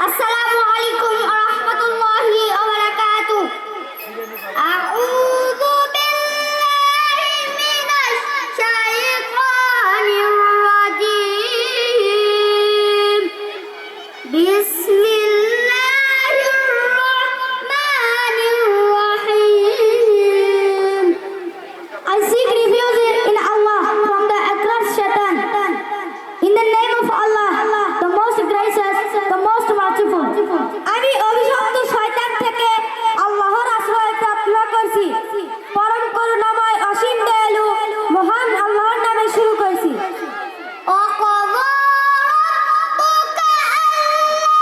আসসালামু আলাইকুম ওয়া রাহমাতুল্লাহি ওয়া বারাকাতুহু। আউযু বিল্লাহি মিনাশ শাইতানির রাজীম। বিসমিল্লাহির রাহমানির রাহিম। I seek refuge in Allah from the accursed Shaitan. In the name of Allah, the most gracious, the most merciful. আমি অভিশপ্ত শয়তান থেকে আল্লাহর আশ্রয় প্রার্থনা করছি। পরম করুণাময় অসীম দয়ালু মহান আল্লাহর নামে শুরু করছি। وَقَضَى رَبُّكَ أَلَّا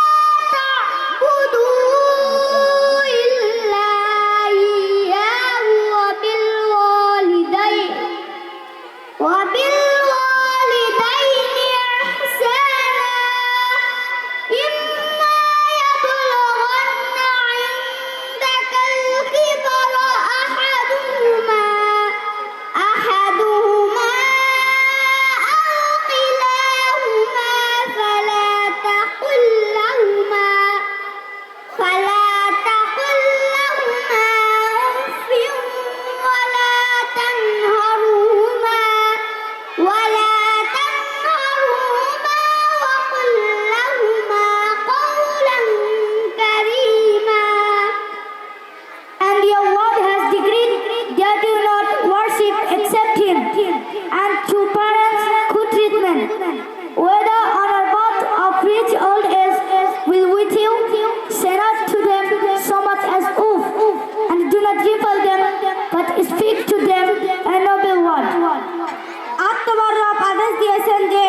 تَعْبُدُوا إِلَّا إِيَّاهُ وَبِالْوَالِدَيْنِ إِحْسَانًا إِمَّا يَبْلُغَنَّ عِندَكَ الْكِبَرَ أَحَدُهُمَا أَوْ كِلَاهُمَا فَلَا تَقُل لَّهُمَا أُفٍّ وَلَا تنهرهما وقل لهما قولا كريما. And your Lord has decreed that you not worship except Him, and to parents good treatment, whether on a path of which old age will with you, say not to them so much as oof, and do not repel them, but speak to them a noble word. আর তোমার রব আদেশ দিয়েছেন যে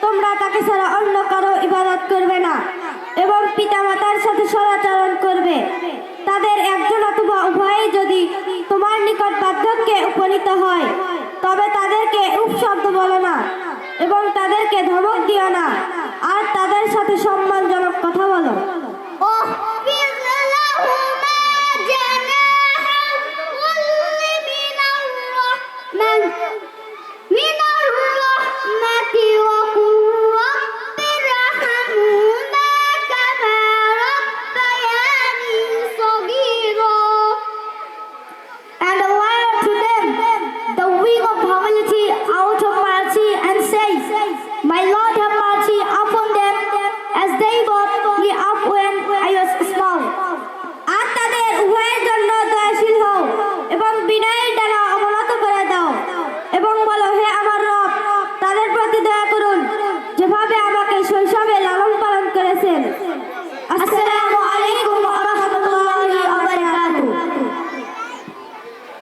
তোমরা তাকে ছাড়া অন্য কারো ইবাদত করবে না এবং পিতামাতার সাথে সদাচরণ করবে। তাদের একজন অথবা উভয়ই যদি তোমার নিকট বার্ধক্যে উপনীত হয় তবে তাদেরকে উফ শব্দ বলো না এবং তাদেরকে ধমক দিও না, আর তাদের সাথে সম্মান